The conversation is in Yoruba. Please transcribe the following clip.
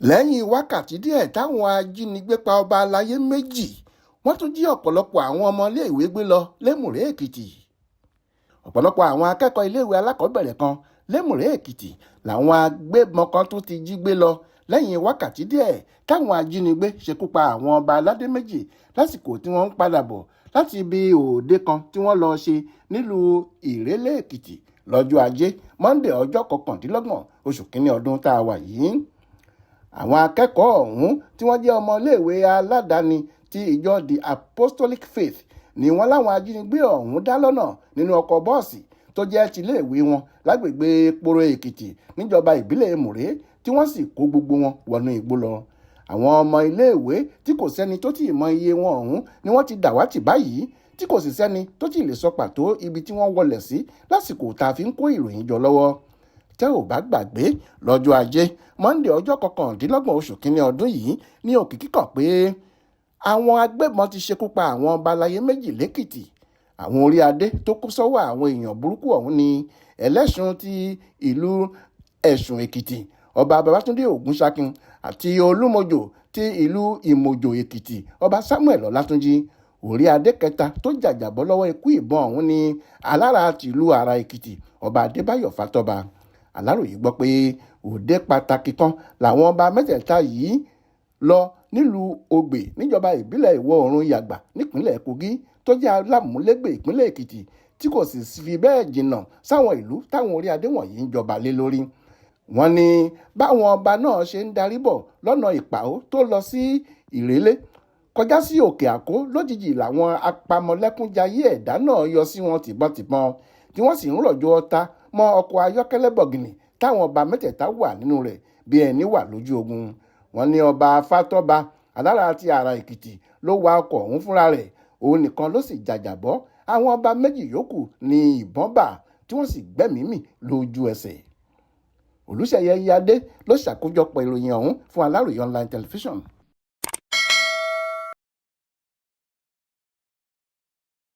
lẹ́yìn wákàtí díẹ̀ táwọn ajínigbé pa ọba aláyé méjì wọ́n tún jí ọ̀pọ̀lọpọ̀ àwọn ọmọléèwé gbé lọ lẹ́mùrè èkìtì. ọ̀pọ̀lọpọ̀ àwọn akẹ́kọ̀ọ́ iléèwé alákọ̀ọ́bẹ̀rẹ̀ kan lẹ́mùrè èkìtì làwọn agbébọn kan tún ti jí gbé lọ lẹ́yìn wákàtí díẹ̀ táwọn ajínigbé ṣekú pa àwọn ọba aládé méjì lásìkò tí wọ́n ń padà bọ̀ láti ibi òde kan tí wọ́n lọ ṣe nílùú ìrẹ́lẹ̀ èkìtì lọ́jọ́ ajé Monday ọjọ́ 29 oṣù kínní ọdún tá a wà yìí. àwọn akẹ́kọ̀ọ́ ọ̀hún tí wọ́n jẹ́ ọmọléèwé aládàáni ti ìjọ The Apostolic Faith ni wọ́n láwọn ajínigbé ọ̀hún dá lọ́nà nínú ọkọ̀ bọ́ọ̀sì tó jẹ́ tiléèwé wọn lágbègbè Poro Èkìtì níjọba ìbílẹ̀ Mùré tí wọ́n sì kó gbogbo wọn wọnú igbó lọ. àwọn ọmọ iléèwé tí kò sẹ́ni tó tì mọ iye wọn ọ̀hún ni wọ́n ti dàwátì báyìí tí kò sì sẹ́ni tó tì lè sọ pàtó ibi tí wọ́n wọlé sí lásìkò tá a fi ń kó ìròyìn jọ lọ́wọ́. tẹ́ ò bá gbàgbé lọ́jọ́ ajé Monday ọjọ́ 29 oṣù kínní ọdún yìí ní òkìkí kan pé àwọn agbébọn ti ṣekú pa àwọn ọba aláyé méjì lẹ́kìtì. àwọn orí adé tó kó sọ́wọ́ àwọn èèyàn burúkú ọ̀hún ni ẹlẹ́ṣun ti ìlú ẹ̀ṣùn èkìtì ọba Babátúndé Ògúnṣakin àti olúmọjò ti ìlú ìmọ̀jò èkìtì ọba Samuel Ọlátúnjí. orí adé kẹta tó jàjàbọ́ lọ́wọ́ ikú ìbọn ọ̀hún ni alára tìlú àrà èkìtì ọba Adébáyọ̀ Fátọ́ba. Aláròyé gbọ́ pé òde pàtàkì kan làwọn ọba mẹ́tẹ̀ẹ̀ta yìí lọ nílùú Ògbè níjọba ìbílẹ̀ ìwọ̀ oòrùn Yàgbà nípínlẹ̀ Kogi tó jẹ́ alámúlégbè ìpínlẹ̀ Èkìtì tí kò sì fi bẹ́ẹ̀ jìnnà sáwọn ìlú táwọn orí adé wọ̀nyí ń jọba lé lórí. wọ́n ní báwọn ọba náà ṣe ń darí bọ̀ lọ́nà Ìpàó tó lọ sí Ìrẹ́lé kọjá sí Òkè Àkó lójijì làwọn apamọ́lẹ́kúnjayé ẹ̀dá náà yọ sí wọn tìbọntìbọn tí wọ́n sì ń rọ̀jò ọta mọ́ ọkọ̀ ayọ́kẹ́lẹ́ bọ̀gìnì táwọn ọba mẹ́tẹ̀ẹ̀ta wà nínú rẹ̀ bí ẹni wà lójú ogun. wọ́n ní ọba Fátọ́ba alára ti àrà Èkìtì ló wa ọkọ̀ ọ̀hún fúnra rẹ̀, òun nìkan ló sì jàjàbọ́. àwọn ọba méjì yòókù ní ìbọn bà tí wọ́n sì gbẹ́mìí mì lójú ẹsẹ̀. Olúṣèyẹ Iyíadé ló ṣàkójọpọ̀ ìròyìn ọ̀hún fún Aláròyé online television.